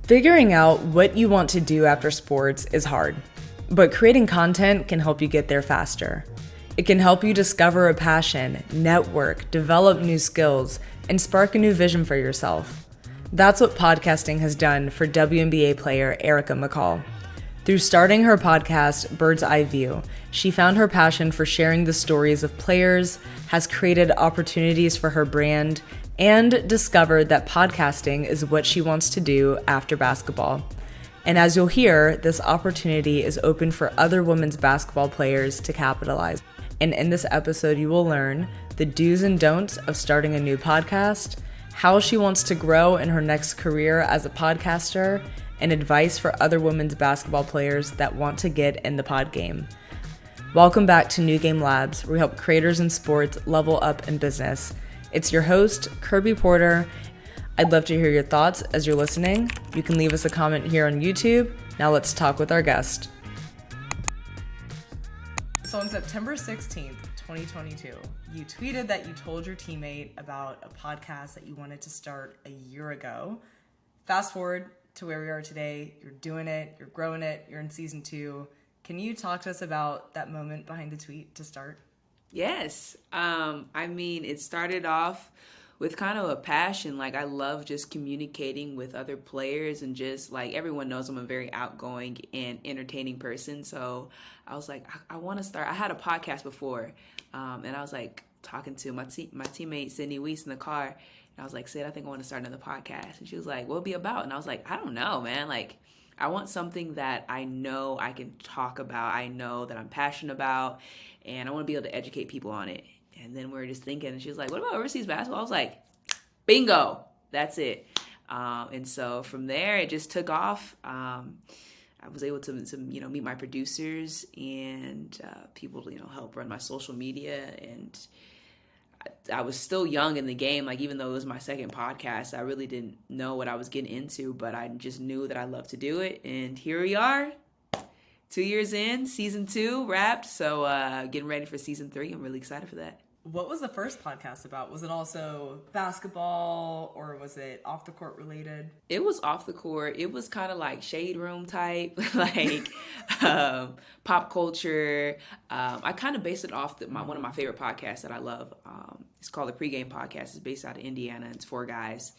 Figuring out what you want to do after sports is hard, but creating content can help you get there faster. It can help you discover a passion, network, develop new skills, and spark a new vision for yourself. That's what podcasting has done for WNBA player Erica McCall. Through starting her podcast, Bird's Eye View, she found her passion for sharing the stories of players, has created opportunities for her brand, and discovered that podcasting is what she wants to do after basketball. And as you'll hear, this opportunity is open for other women's basketball players to capitalize. And in this episode, you will learn the do's and don'ts of starting a new podcast, how she wants to grow in her next career as a podcaster, and advice for other women's basketball players that want to get in the pod game. Welcome back to New Game Labs, where we help creators in sports level up in business. It's your host, Kirby Porter. I'd love to hear your thoughts as you're listening. You can leave us a comment here on YouTube. Now let's talk with our guest. So on September 16th, 2022, you tweeted that you told your teammate about a podcast that you wanted to start a year ago. Fast forward to where we are today. You're doing it, you're growing it, you're in season 2. Can you talk to us about that moment behind the tweet to start? Yes. It started off with kind of a passion. Like, I love just communicating with other players, and just like everyone knows I'm a very outgoing and entertaining person. So I was like, I want to start. I had a podcast before, and I was like talking to my teammate Sydney Weiss in the car. And I was like, Sid, I think I want to start another podcast. And she was like, what'll it be about? And I was like, I don't know, man. Like, I want something that I know I can talk about, I know that I'm passionate about, and I want to be able to educate people on it. And then we were just thinking, and she was like, what about overseas basketball? I was like, bingo, that's it. And so from there, it just took off. I was able to meet my producers and people to, help run my social media. And I was still young in the game. Like, even though it was my second podcast, I really didn't know what I was getting into, but I just knew that I loved to do it. And here we are, 2 years in, season 2 wrapped. So getting ready for season 3. I'm really excited for that. What was the first podcast about? Was it also basketball, or was it off the court related? It was off the court. It was kind of like shade room type, like pop culture. I kind of based it off one of my favorite podcasts that I love. It's called the Pregame Podcast. It's based out of Indiana. It's 4 guys.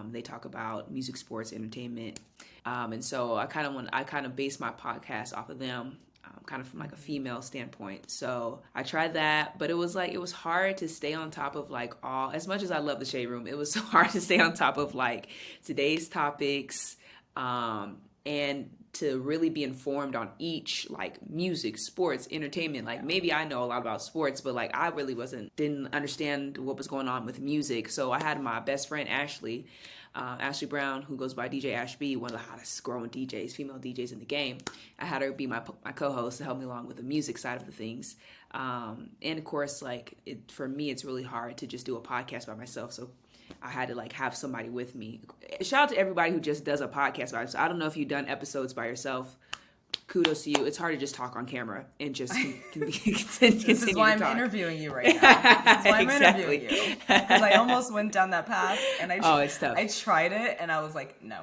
They talk about music, sports, entertainment, and so I kind of based my podcast off of them. Kind of from like a female standpoint. So I tried that, but it was hard to stay on top of like all, as much as I love the Shade Room, it was so hard to stay on top of like today's topics, and to really be informed on each, like music, sports, entertainment. Like, maybe I know a lot about sports, but like I really didn't understand what was going on with music. So I had my best friend Ashley Brown, who goes by DJ Ashby, one of the hottest growing DJs, female DJs in the game. I had her be my co-host to help me along with the music side of the things. And of course, for me, it's really hard to just do a podcast by myself. So I had to like have somebody with me. Shout out to everybody who just does a podcast by themselves. I don't know if you've done episodes by yourself. Kudos to you. It's hard to just talk on camera and just continue. This is why I'm interviewing you right now. This is why I'm interviewing you. Because I almost went down that path, and it's tough. I tried it, and I was like, no.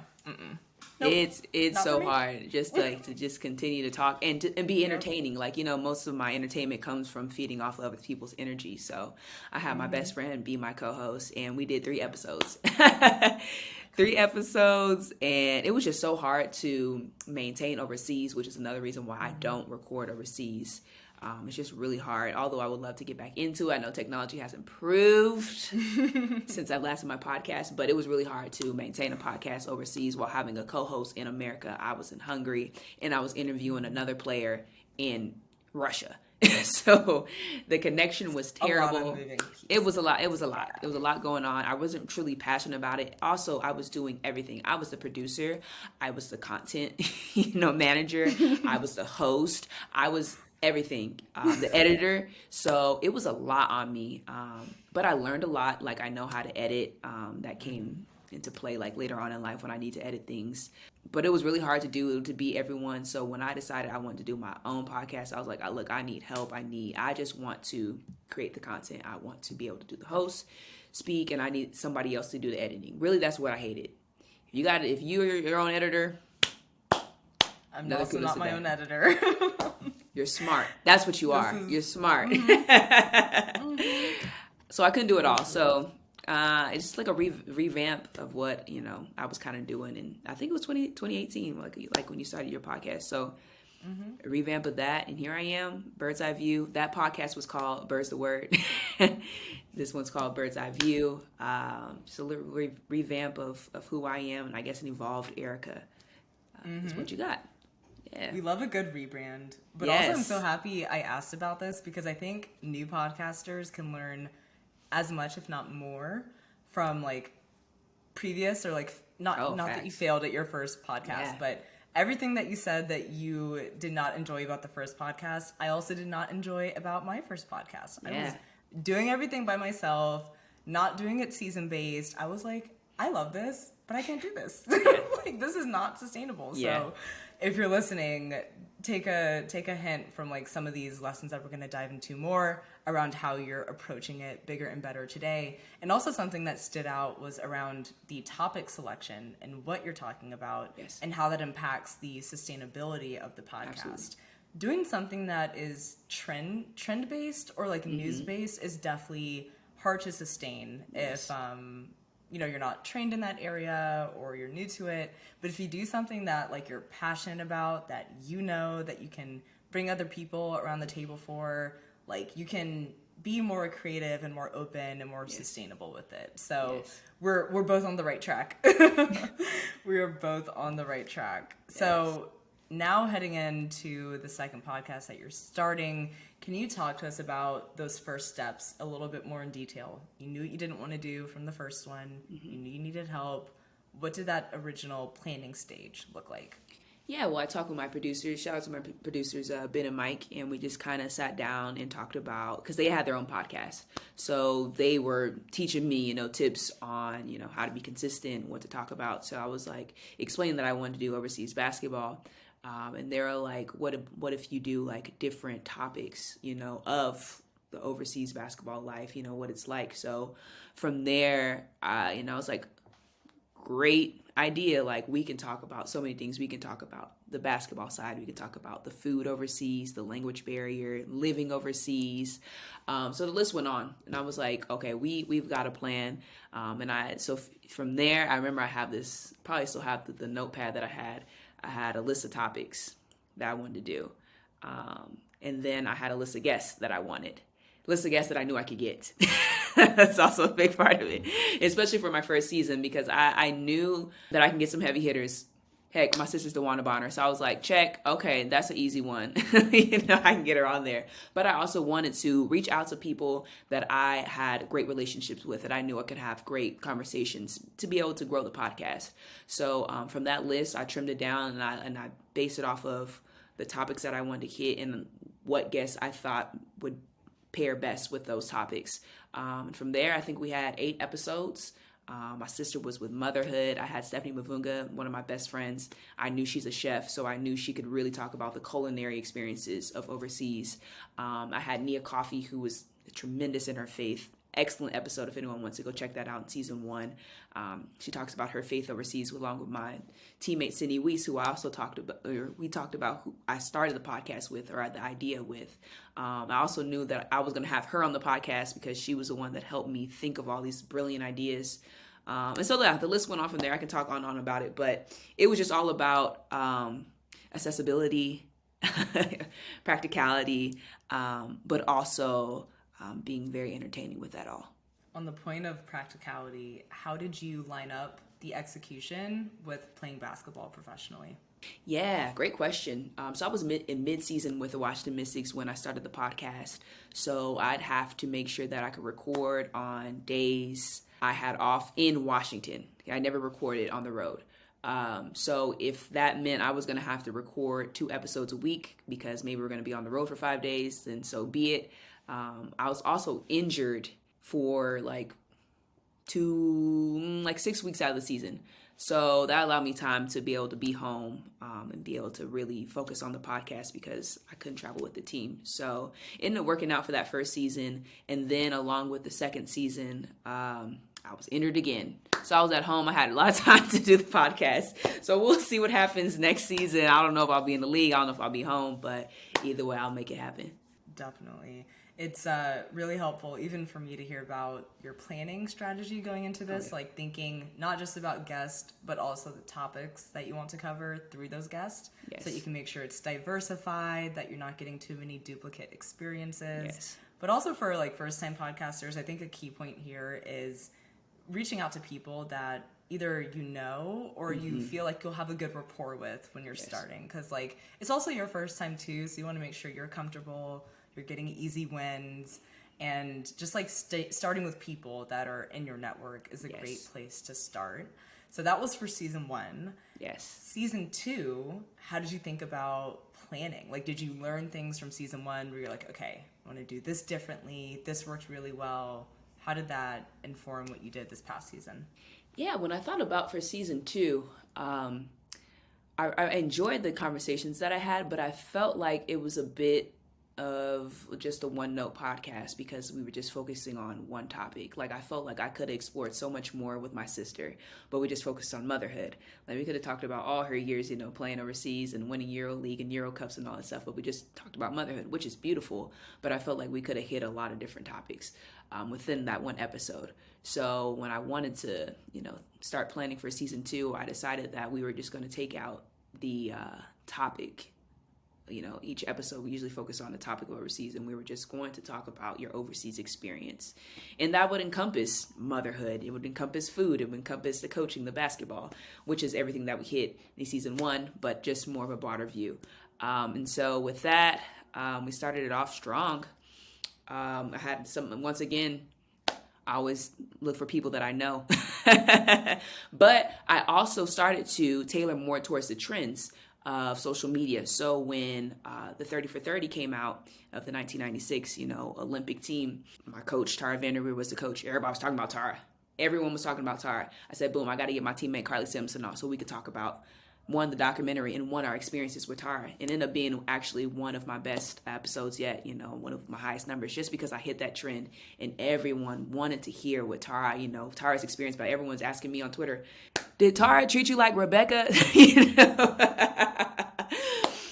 Nope, it's so hard just to just continue to talk and be entertaining. Like, most of my entertainment comes from feeding off other people's energy. So I had my best friend be my co-host, and we did 3 episodes. 3 episodes, and it was just so hard to maintain overseas, which is another reason why I don't record overseas. It's just really hard, although I would love to get back into it. I know technology has improved since I've lasted my podcast, but it was really hard to maintain a podcast overseas while having a co-host in America. I was in Hungary, and I was interviewing another player in Russia. So the connection was terrible. It was a lot going on. I wasn't truly passionate about it. Also, I was doing everything. I was the producer. I was the content, manager. I was the host. I was everything, the editor. So it was a lot on me. But I learned a lot. Like, I know how to edit. That came into play like later on in life when I need to edit things. But it was really hard to be everyone. So when I decided I wanted to do my own podcast, I was like, look, I need help. I just want to create the content. I want to be able to do the host, speak, and I need somebody else to do the editing. Really, that's what I hated. if you're your own editor, I'm also not my own editor. You're smart. That's what you are. You're smart. So I couldn't do it all. So it's just like a revamp of what, I was kind of doing. And I think it was 2018, like when you started your podcast. So a revamp of that. And here I am, Bird's Eye View. That podcast was called Bird's the Word. This one's called Bird's Eye View. Just a little revamp of who I am. And I guess an evolved Erica is what you got. Yeah. We love a good rebrand. But Yes. also I'm so happy I asked about this because I think new podcasters can learn as much, if not more, from like previous or like not that you failed at your first podcast, but everything that you said that you did not enjoy about the first podcast, I also did not enjoy about my first podcast. I was doing everything by myself, not doing it season based. I was like, I love this, but I can't do this. Like, this is not sustainable. Yeah. So if you're listening, take a hint from like some of these lessons that we're going to dive into more around how you're approaching it bigger and better today. And also something that stood out was around the topic selection and what you're talking about and how that impacts the sustainability of the podcast. Absolutely. Doing something that is trend based or like news based is definitely hard to sustain if you're not trained in that area or you're new to it. But if you do something that like you're passionate about, that that you can bring other people around the table for, like you can be more creative and more open and more sustainable with it. So we're both on the right track. We are both on the right track. Yes. So now heading into the second podcast that you're starting, can you talk to us about those first steps a little bit more in detail? You knew what you didn't want to do from the first one. You knew you needed help. What did that original planning stage look like? Yeah, well, I talked with my producers. Shout out to my producers, Ben and Mike, and we just kind of sat down and talked about, because they had their own podcast. So they were teaching me, tips on, how to be consistent, what to talk about. So I was like, explaining that I wanted to do overseas basketball. And they were like, what if you do like different topics, of the overseas basketball life, what it's like. So from there, I was like, great idea. Like we can talk about so many things. We can talk about the basketball side. We can talk about the food overseas, the language barrier, living overseas. So the list went on, and I was like, okay, we've got a plan. From there, I remember I have this, probably still have the notepad that I had a list of topics that I wanted to do. And then I had a list of guests that I wanted. List of guests that I knew I could get. That's also a big part of it, especially for my first season, because I knew that I can get some heavy hitters. Heck, my sister's DeWanda Bonner. So I was like, check. Okay, that's an easy one. I can get her on there. But I also wanted to reach out to people that I had great relationships with, that I knew I could have great conversations to be able to grow the podcast. So from that list, I trimmed it down, and I based it off of the topics that I wanted to hit and what guests I thought would pair best with those topics. And from there, I think we had 8 episodes. My sister was with motherhood. I had Stephanie Mavunga, one of my best friends. I knew she's a chef, so I knew she could really talk about the culinary experiences of overseas. I had Nia Coffey, who was tremendous in her faith. Excellent episode if anyone wants to go check that out in season 1. She talks about her faith overseas along with my teammate Cindy Weiss, who I also talked about who I started the podcast with, or the idea with. I also knew that I was going to have her on the podcast because she was the one that helped me think of all these brilliant ideas. And so the list went on from there. I can talk on and on about it, but it was just all about accessibility, practicality, but also being very entertaining with that all. On the point of practicality, how did you line up the execution with playing basketball professionally? Yeah, great question. So I was in mid-season with the Washington Mystics when I started the podcast. So I'd have to make sure that I could record on days I had off in Washington. I never recorded on the road. So if that meant I was going to have to record 2 episodes a week because maybe we're going to be on the road for 5 days, then so be it. I was also injured for 6 weeks out of the season. So that allowed me time to be able to be home and be able to really focus on the podcast because I couldn't travel with the team. So it ended up working out for that first season. And then along with the second season, I I was injured again. So I was at home. I had a lot of time to do the podcast. So we'll see what happens next season. I don't know if I'll be in the league. I don't know if I'll be home, but either way, I'll make it happen. Definitely. It's really helpful even for me to hear about your planning strategy going into this, like thinking not just about guests, but also the topics that you want to cover through those guests. Yes. So that you can make sure it's diversified, that you're not getting too many duplicate experiences. Yes. But also for like first-time podcasters, I think a key point here is reaching out to people that either you know or you feel like you'll have a good rapport with when you're starting. Because like it's also your first time too, so you want to make sure you're comfortable, you're getting easy wins, and just like starting with people that are in your network is a great place to start. So that was for season 1. Yes. Season 2, how did you think about planning? Like, did you learn things from season 1 where you're like, okay, I want to do this differently, this worked really well? How did that inform what you did this past season? Yeah, when I thought about for season 2, I enjoyed the conversations that I had, but I felt like it was a bit of just a one-note podcast because we were just focusing on one topic. Like I felt like I could have explored so much more with my sister, but we just focused on motherhood. Like we could have talked about all her years, you know, playing overseas and winning Euro League and Euro Cups and all that stuff, but we just talked about motherhood, which is beautiful. But I felt like we could have hit a lot of different topics within that one episode. So when I wanted to, you know, start planning for season 2, I decided that we were just going to take out the topic. You know, each episode we usually focus on the topic of overseas, and we were just going to talk about your overseas experience. And that would encompass motherhood. It would encompass food. It would encompass the coaching, the basketball, which is everything that we hit in season 1, but just more of a broader view. And so with that, we started it off strong. I had some, once again, I always look for people that I know. But I also started to tailor more towards the trends of social media. So when the 30 for 30 came out of the 1996, you know, Olympic team, my coach, Tara Vanderveer, was the coach. Everybody was talking about Tara. Everyone was talking about Tara. I said, boom, I got to get my teammate Carly Simpson on so we could talk about, one, the documentary, and one, our experiences with Tara. It ended up being actually one of my best episodes yet, you know, one of my highest numbers, just because I hit that trend and everyone wanted to hear what Tara, you know, Tara's experience. But everyone's asking me on Twitter, did Tara treat you like Rebecca? You know?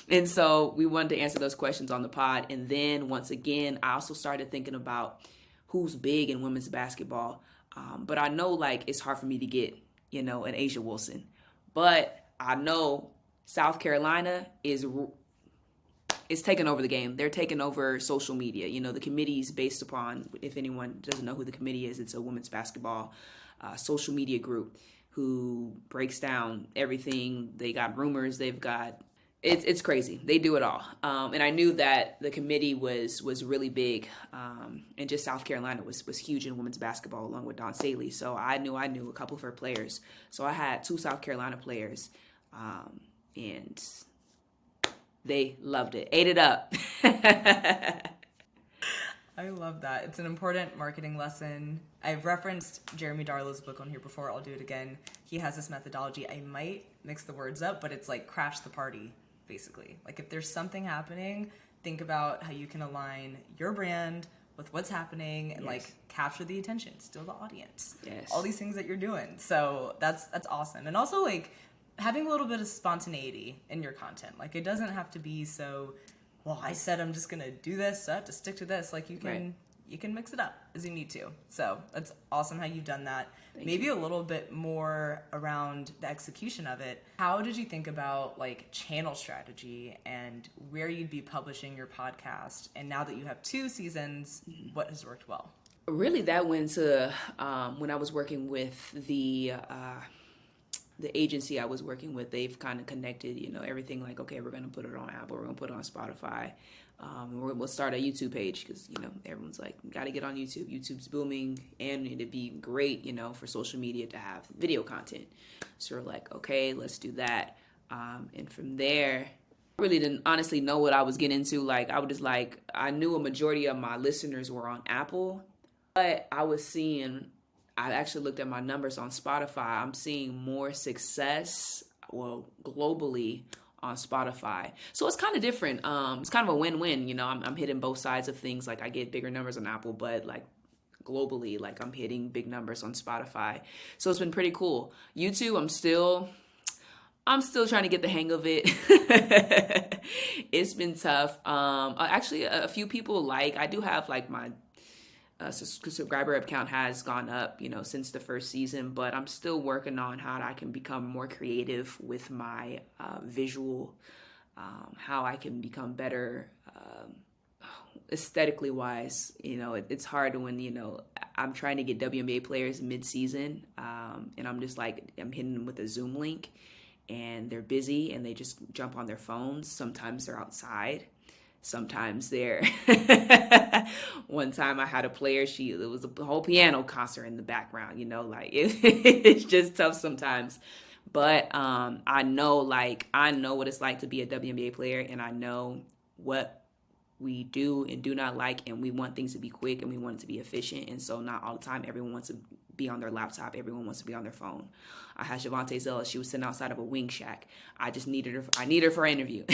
And so we wanted to answer those questions on the pod. And then once again, I also started thinking about who's big in women's basketball. But I know like it's hard for me to get, you know, an Asia Wilson. But I know South Carolina is taking over the game. They're taking over social media. You know, the committee is based upon, if anyone doesn't know who the committee is, it's a women's basketball social media group who breaks down everything. They got rumors. They've got, it's crazy. They do it all. And I knew that the committee was really big. And just South Carolina was huge in women's basketball along with Dawn Staley. So I knew a couple of her players. So I had 2 South Carolina players. And they loved it, ate it up. I love that. It's an important marketing lesson. I've referenced Jeremy Darlow's book on here before. I'll do it again. He has this methodology. I might mix the words up, but it's like crash the party, basically. Like if there's something happening, think about how you can align your brand with what's happening and like capture the attention, steal the audience. Yes. All these things that you're doing. So that's awesome. And also like having a little bit of spontaneity in your content. Like it doesn't have to be so, well, I said I'm just gonna do this, so I have to stick to this. Like you can mix it up as you need to. So that's awesome how you've done that. Maybe a little bit more around the execution of it. How did you think about like channel strategy and where you'd be publishing your podcast? And now that you have 2 seasons, what has worked well? Really, that went to when I was working with the agency I was working with. They've kind of connected, you know, everything like, okay, we're going to put it on Apple, we're going to put it on Spotify. We'll start a YouTube page because, you know, everyone's like, got to get on YouTube. YouTube's booming and it'd be great, you know, for social media to have video content. So we're like, okay, let's do that. And from there, I really didn't honestly know what I was getting into. Like, I knew a majority of my listeners were on Apple, but I actually looked at my numbers on Spotify. I'm seeing more success, well, globally on Spotify. So it's kind of different. It's kind of a win-win. You know, I'm hitting both sides of things. Like I get bigger numbers on Apple, but like globally. Like I'm hitting big numbers on Spotify. So it's been pretty cool. YouTube, I'm still trying to get the hang of it. It's been tough. Actually, a few people I do have like my subscriber count has gone up, since the first season, but I'm still working on how I can become more creative with my visual, how I can become better aesthetically wise. It's hard when, I'm trying to get WNBA players mid-season, and I'm just like, I'm hitting them with a Zoom link, and they're busy, and they just jump on their phones. Sometimes they're outside. Sometimes they're one time I had a player, it was a whole piano concert in the background, it's just tough sometimes. But I know what it's like to be a WNBA player, and I know what we do and do not like, and we want things to be quick and we want it to be efficient. And so not all the time everyone wants to be on their laptop, everyone wants to be on their phone. I had Shavonte Zella, she was sitting outside of a wing shack. I needed her for an interview,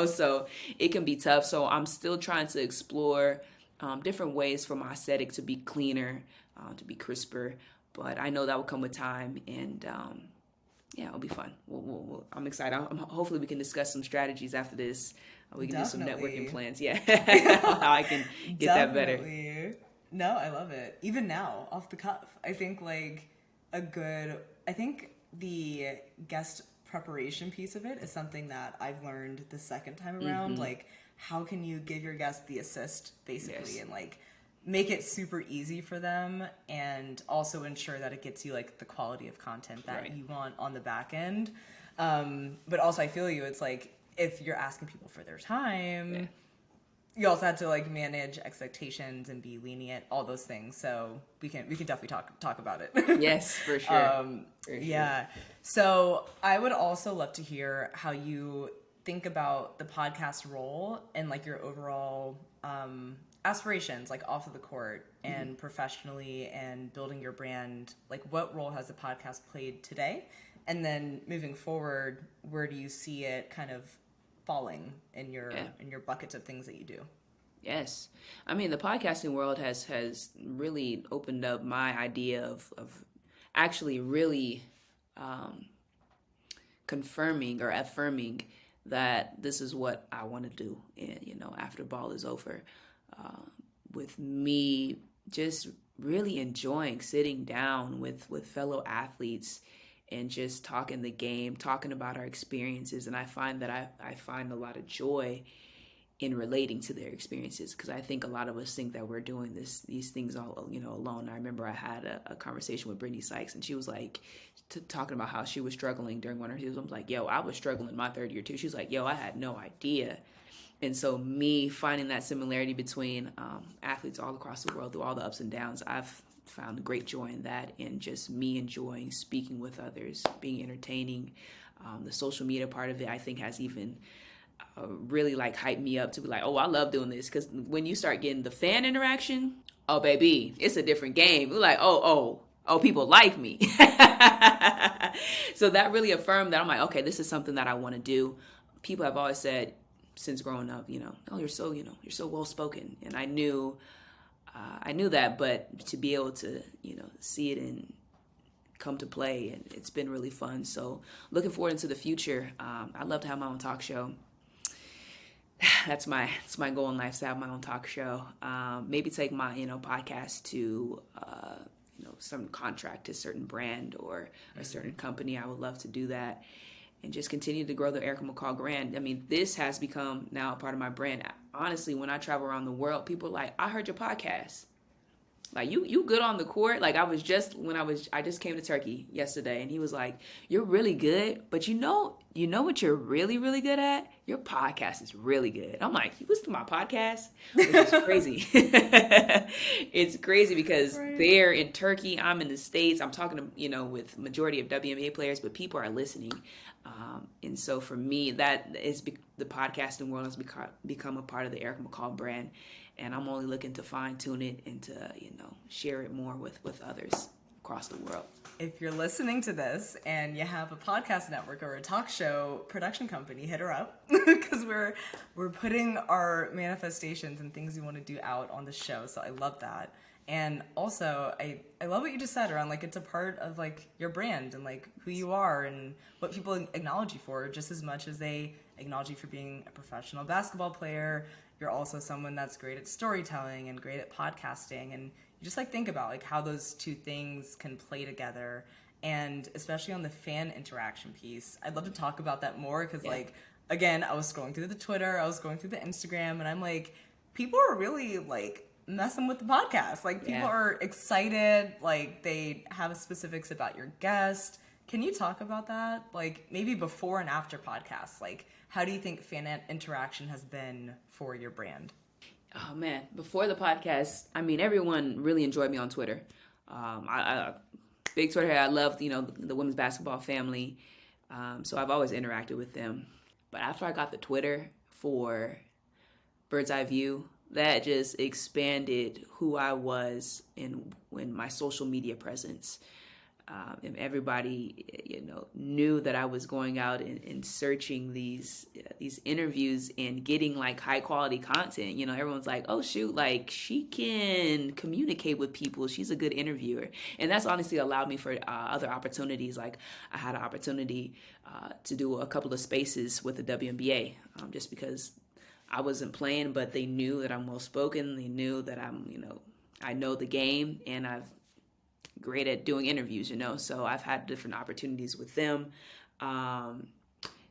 so it can be tough. So I'm still trying to explore different ways for my aesthetic to be cleaner, to be crisper, but I know that will come with time, and yeah, it'll be fun. I'm excited. Hopefully we can discuss some strategies after this. We can Definitely. do some networking plans. Yeah. How I can get that better. No, I love it. Even now, off the cuff, I think the guest preparation piece of it is something that I've learned the second time around. Like, how can you give your guest the assist, basically, and make it super easy for them, and also ensure that it gets you the quality of content that you want on the back end. But also, I feel you. It's like, if you're asking people for their time, you also have to manage expectations and be lenient, all those things. So we can definitely talk about it. Yes, for sure. Yeah. So I would also love to hear how you think about the podcast role and your overall aspirations, off of the court and professionally, and building your brand. What role has the podcast played today? And then moving forward, where do you see it kind of falling in your buckets of things that you do? Yes. I mean, the podcasting world has really opened up my idea of actually really confirming or affirming that this is what I want to do, and after ball is over, with me just really enjoying sitting down with fellow athletes and just talking the game, talking about our experiences. And I find that I find a lot of joy in relating to their experiences, because I think a lot of us think that we're doing these things all alone. I remember I had a conversation with Brittany Sykes, and she was talking about how she was struggling during one of her seasons. I was like, yo, I was struggling my third year too. She was like, yo, I had no idea. And so me finding that similarity between athletes all across the world through all the ups and downs, I've found great joy in that, and just me enjoying speaking with others, being entertaining. The social media part of it, I think, has even really hyped me up to be like, oh, I love doing this, because when you start getting the fan interaction, oh baby, it's a different game. We're like, oh, people like me. So that really affirmed that. I'm like, okay, this is something that I want to do. People have always said since growing up, oh, you're so well spoken, and I knew that, but to be able to see it and come to play, and it's been really fun. So looking forward into the future. I'd love to have my own talk show. That's my goal in life, to have my own talk show. Maybe take my podcast to some contract to a certain brand or a certain company. I would love to do that, and just continue to grow the Erica McCall brand. I mean, this has become now a part of my brand. Honestly, when I travel around the world, people are like, I heard your podcast. You good on the court. I just came to Turkey yesterday, and he was like, you're really good, but you know what you're really, really good at? Your podcast is really good. I'm like, you listen to my podcast? Which is crazy. It's crazy because they're in Turkey, I'm in the States. I'm talking to, with majority of WNBA players, but people are listening. And so for me, that is the podcasting world has become a part of the Erica McCall brand. And I'm only looking to fine tune it and to, share it more with others across the world. If you're listening to this and you have a podcast network or a talk show production company, hit her up, because we're putting our manifestations and things we want to do out on the show. So I love that. And also, I love what you just said around like it's a part of like your brand and like who you are and what people acknowledge you for just as much as they acknowledge you for being a professional basketball player. You're also someone that's great at storytelling and great at podcasting. And you just like think about like how those two things can play together. And especially on the fan interaction piece, I'd love to talk about that more because like, again, I was scrolling through the Twitter, I was going through the Instagram, and I'm like, people are really like messing with the podcast. Like people are excited, like they have specifics about your guest. Can you talk about that? Like maybe before and after podcasts, like how do you think fan interaction has been for your brand? Oh man, before the podcast, I mean, everyone really enjoyed me on Twitter. I big Twitter head. I love, the women's basketball family. So I've always interacted with them. But after I got the Twitter for Bird's Eye View, that just expanded who I was in my social media presence. And everybody, knew that I was going out and searching these interviews and getting like high quality content. Everyone's like, oh shoot, like she can communicate with people. She's a good interviewer, and that's honestly allowed me for other opportunities. Like I had an opportunity to do a couple of spaces with the WNBA, just because I wasn't playing, but they knew that I'm well spoken. They knew that I know the game, and I've great at doing interviews, so I've had different opportunities with them,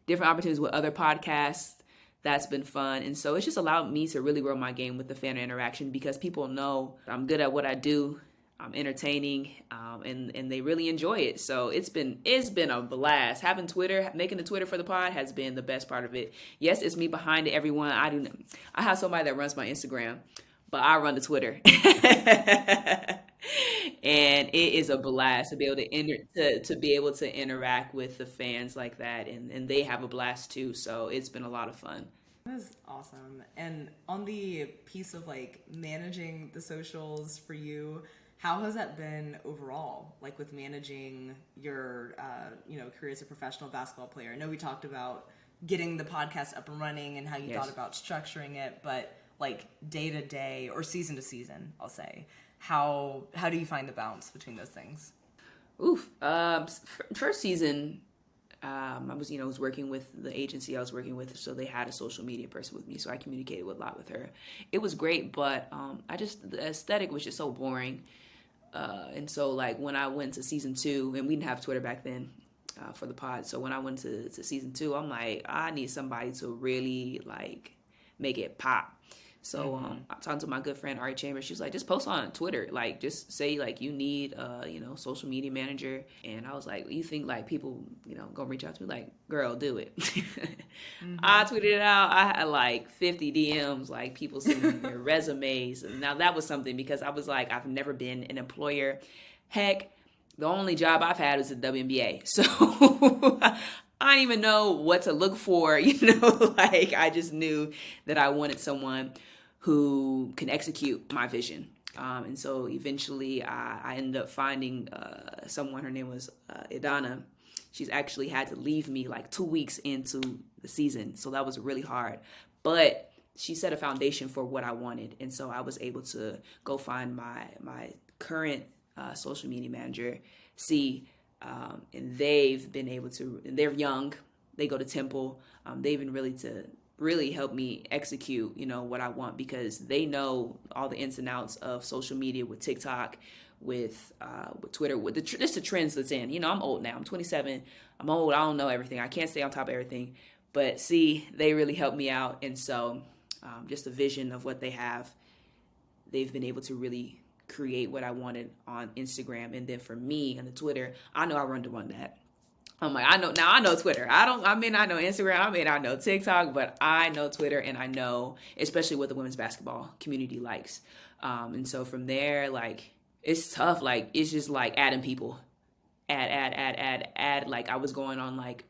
different opportunities with other podcasts. That's been fun. And so it's just allowed me to really grow my game with the fan interaction because people know I'm good at what I do. I'm entertaining, and they really enjoy it. So it's been a blast. Having Twitter, making the Twitter for the pod has been the best part of it. Yes, it's me behind everyone. I have somebody that runs my Instagram, but I run the Twitter. And it is a blast to be able to be able to interact with the fans like that, and they have a blast too. So it's been a lot of fun. That is awesome. And on the piece of like managing the socials for you, how has that been overall? Like with managing your career as a professional basketball player. I know we talked about getting the podcast up and running and how you thought about structuring it, but like day to day or season to season, I'll say. How do you find the balance between those things? First season, I was working with the agency I was working with, so they had a social media person with me, so I communicated a lot with her. It was great, but the aesthetic was just so boring. And so like when I went to season 2, and we didn't have Twitter back then for the pod, so when I went to season 2, I'm like, I need somebody to really like make it pop. So I talked to my good friend Ari Chambers. She was like, just post on Twitter, like just say like you need a social media manager. And I was like, you think like people gonna reach out to me? Like, girl, do it. I tweeted it out. I had like 50 DMs, like people sending their resumes. And now that was something because I was like, I've never been an employer. Heck, the only job I've had was at WNBA. So I didn't even know what to look for. Like I just knew that I wanted someone who can execute my vision. And so eventually I ended up finding someone. Her name was Idana. She's actually had to leave me like 2 weeks into the season. So that was really hard. But she set a foundation for what I wanted. And so I was able to go find my current social media manager, C, and they've been able to, and they're young. They go to Temple. They've been really help me execute, what I want because they know all the ins and outs of social media with TikTok, with Twitter, with just the trends that's in. I'm old now. I'm 27. I'm old. I don't know everything. I can't stay on top of everything. But see, they really helped me out. And so just the vision of what they have, they've been able to really create what I wanted on Instagram. And then for me on the Twitter, I know I run to run that. I'm like, I know Twitter. I know Instagram. I know TikTok, but I know Twitter, and I know especially what the women's basketball community likes. And so from there, like, it's tough. Like, it's just like adding people. Add. Like, I was going on like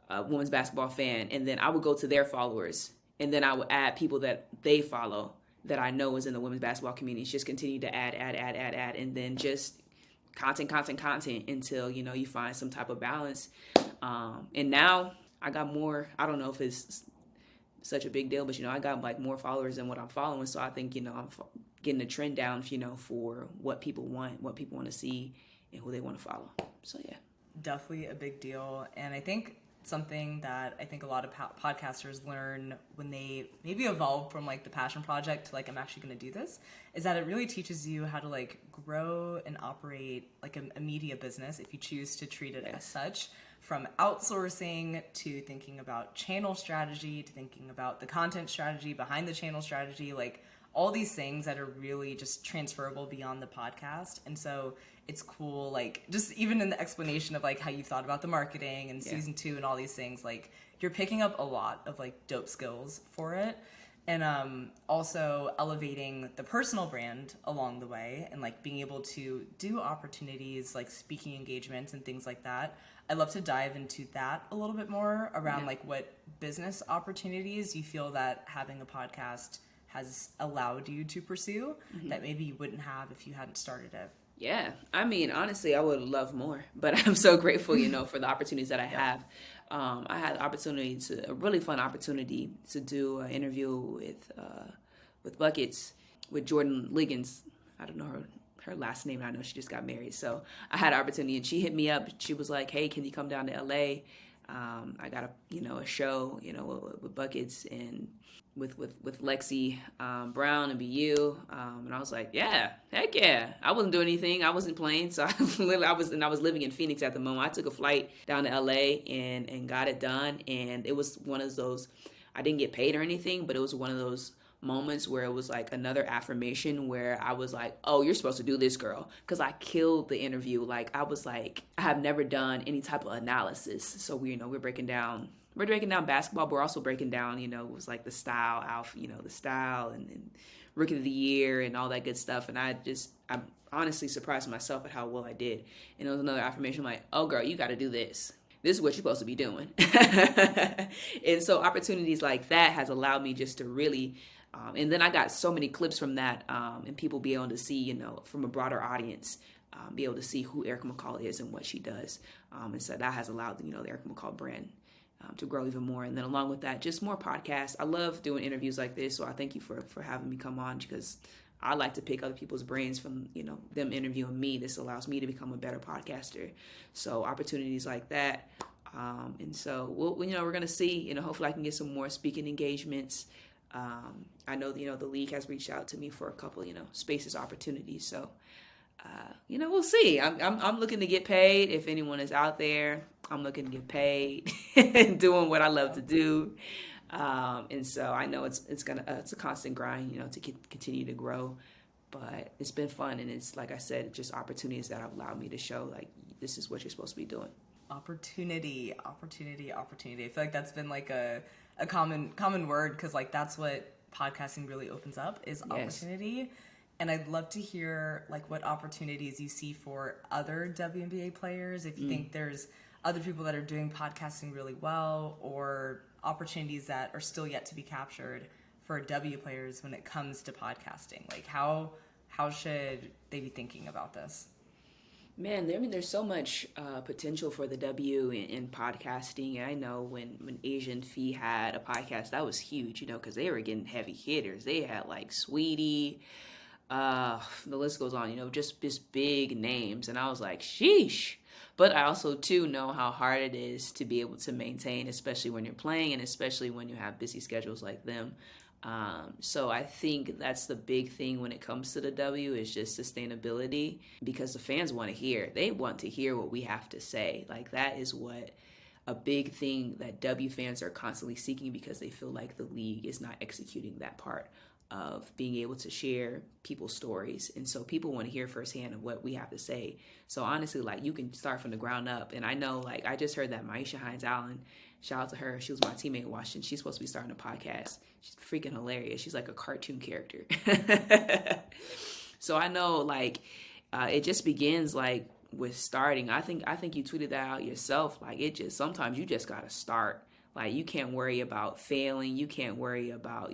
a women's basketball fan, and then I would go to their followers, and then I would add people that they follow that I know is in the women's basketball community. Just continue to add, and then just content until you find some type of balance. And now I got more. I don't know if it's such a big deal, but I got like more followers than what I'm following. So I think I'm getting a trend down, for what people want to see, and who they want to follow. So yeah. Definitely a big deal. And I think something that I think a lot of podcasters learn when they maybe evolve from like the passion project to like, I'm actually going to do this, is that it really teaches you how to like grow and operate like a media business if you choose to treat it as such, from outsourcing to thinking about channel strategy to thinking about the content strategy behind the channel strategy, like all these things that are really just transferable beyond the podcast. And so it's cool, like just even in the explanation of like how you thought about the marketing and season 2 and all these things, like you're picking up a lot of like dope skills for it. And also elevating the personal brand along the way, and like being able to do opportunities like speaking engagements and things like that. I'd love to dive into that a little bit more around like what business opportunities you feel that having a podcast has allowed you to pursue that maybe you wouldn't have if you hadn't started it. Yeah, I mean, honestly, I would love more, but I'm so grateful, for the opportunities that I have. I had a really fun opportunity to do an interview with Buckets, with Jordan Liggins. I don't know her last name. I know she just got married. So I had an opportunity, and she hit me up. She was like, hey, can you come down to LA? I got a show, with Buckets and with Lexi Brown and BU, and I was like, yeah, heck yeah. I wasn't doing anything. I wasn't playing, so I was living in Phoenix at the moment. I took a flight down to LA and got it done, and it was one of those. I didn't get paid or anything, but it was one of those moments where it was like another affirmation where I was like, oh, you're supposed to do this, girl, because I killed the interview. Like I was like, I have never done any type of analysis, so we're breaking down basketball, but we're also breaking down, it was like the style, the style and rookie of the year and all that good stuff. And I'm honestly surprised myself at how well I did. And it was another affirmation like, oh girl, you got to do this. This is what you're supposed to be doing. And so opportunities like that has allowed me just to really, and then I got so many clips from that, and people be able to see, from a broader audience, be able to see who Erica McCall is and what she does. And so that has allowed, the Erica McCall brand to grow even more. And then along with that, just more podcasts. I love doing interviews like this, so I thank you for having me come on, because I like to pick other people's brains from, them interviewing me. This allows me to become a better podcaster. So opportunities like that. And so we're going to see, hopefully I can get some more speaking engagements. I know, the league has reached out to me for a couple, spaces, opportunities. So, we'll see. I'm looking to get paid. If anyone is out there, I'm looking to get paid and doing what I love to do. And so I know it's a constant grind, to continue to grow, but it's been fun. And it's, like I said, just opportunities that have allowed me to show like, this is what you're supposed to be doing. Opportunity. I feel like that's been like a common word, because like that's what podcasting really opens up, is opportunity. And I'd love to hear like what opportunities you see for other WNBA players, if you think there's other people that are doing podcasting really well, or opportunities that are still yet to be captured for W players when it comes to podcasting. Like how should they be thinking about this? Man, there's so much potential for the W in podcasting. And I know when Asian Fee had a podcast, that was huge, because they were getting heavy hitters. They had like Sweetie, the list goes on, just big names. And I was like, sheesh. But I also, too, know how hard it is to be able to maintain, especially when you're playing and especially when you have busy schedules like them. So I think that's the big thing when it comes to the W, is just sustainability, because the fans want to hear. They want to hear what we have to say. Like that is what a big thing that W fans are constantly seeking, because they feel like the league is not executing that part of being able to share people's stories. And so people want to hear firsthand of what we have to say. So honestly, like you can start from the ground up. And I know, like, I just heard that Maisha Hines-Allen, shout out to her. She was my teammate in Washington. She's supposed to be starting a podcast. She's freaking hilarious. She's like a cartoon character. So I know, like, it just begins like with starting. I think you tweeted that out yourself. Like sometimes you just got to start. Like you can't worry about failing. You can't worry about,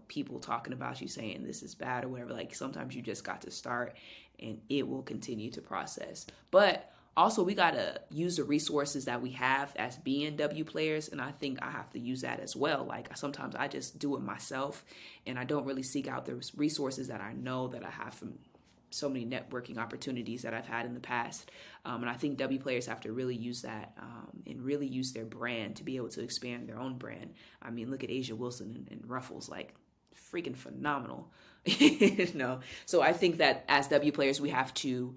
people talking about you saying this is bad or whatever. Like sometimes you just got to start, and it will continue to process. But Also, we got to use the resources that we have as BNW players, and I think I have to use that as well. Like, sometimes I just do it myself, and I don't really seek out the resources that I know that I have from so many networking opportunities that I've had in the past. And I think W players have to really use that and really use their brand to be able to expand their own brand. I mean, look at Asia Wilson and Ruffles, like freaking phenomenal. So I think that as W players, we have to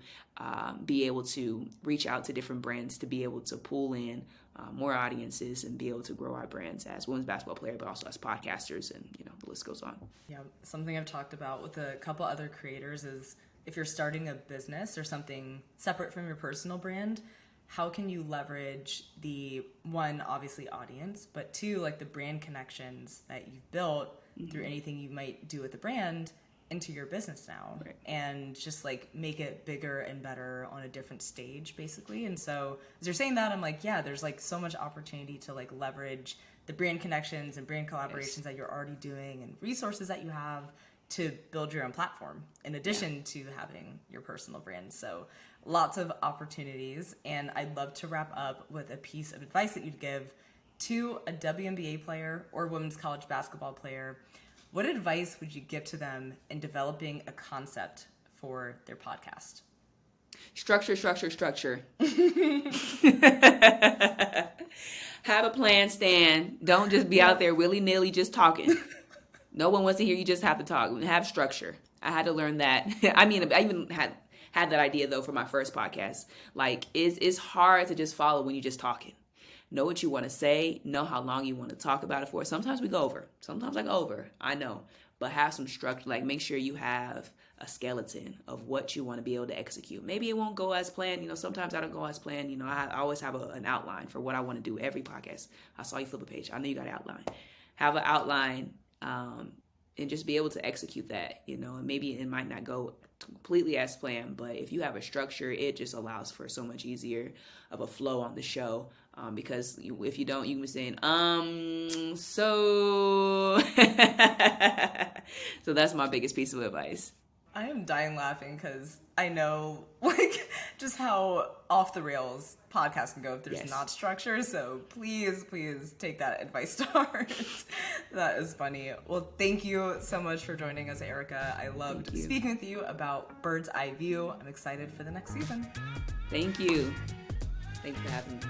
be able to reach out to different brands to be able to pull in more audiences and be able to grow our brands as women's basketball player, but also as podcasters, and the list goes on. Yeah, something I've talked about with a couple other creators is if you're starting a business or something separate from your personal brand, how can you leverage the one, obviously audience, but two, like the brand connections that you've built through anything you might do with the brand into your business now, right? And just like make it bigger and better on a different stage, basically. And so as you're saying that, I'm like, yeah, there's like so much opportunity to like leverage the brand connections and brand collaborations that you're already doing and resources that you have to build your own platform in addition to having your personal brand. So lots of opportunities. And I'd love to wrap up with a piece of advice that you'd give to a WNBA player or women's college basketball player. What advice would you give to them in developing a concept for their podcast? Structure. Have a plan, Stan. Don't just be out there willy-nilly just talking. No one wants to hear you just have to talk. Have structure. I had to learn that. I mean, I even had that idea, though, for my first podcast. Like, it's hard to just follow when you're just talking. Know what you want to say. Know how long you want to talk about it for. Sometimes we go over. Sometimes I go over. I know. But have some structure. Like, make sure you have a skeleton of what you want to be able to execute. Maybe it won't go as planned. Sometimes I don't go as planned. I always have an outline for what I want to do every podcast. I saw you flip a page. I know you got an outline. Have an outline. And just be able to execute that, and maybe it might not go completely as planned, but if you have a structure, it just allows for so much easier of a flow on the show, because if you don't, you can be saying, so that's my biggest piece of advice. I am dying laughing because I know like just how off the rails podcasts can go if there's not structure. So please take that advice to heart. That is funny. Well, thank you so much for joining us, Erica. I loved speaking with you about Bird's Eye View. I'm excited for the next season. Thank you. Thanks for having me.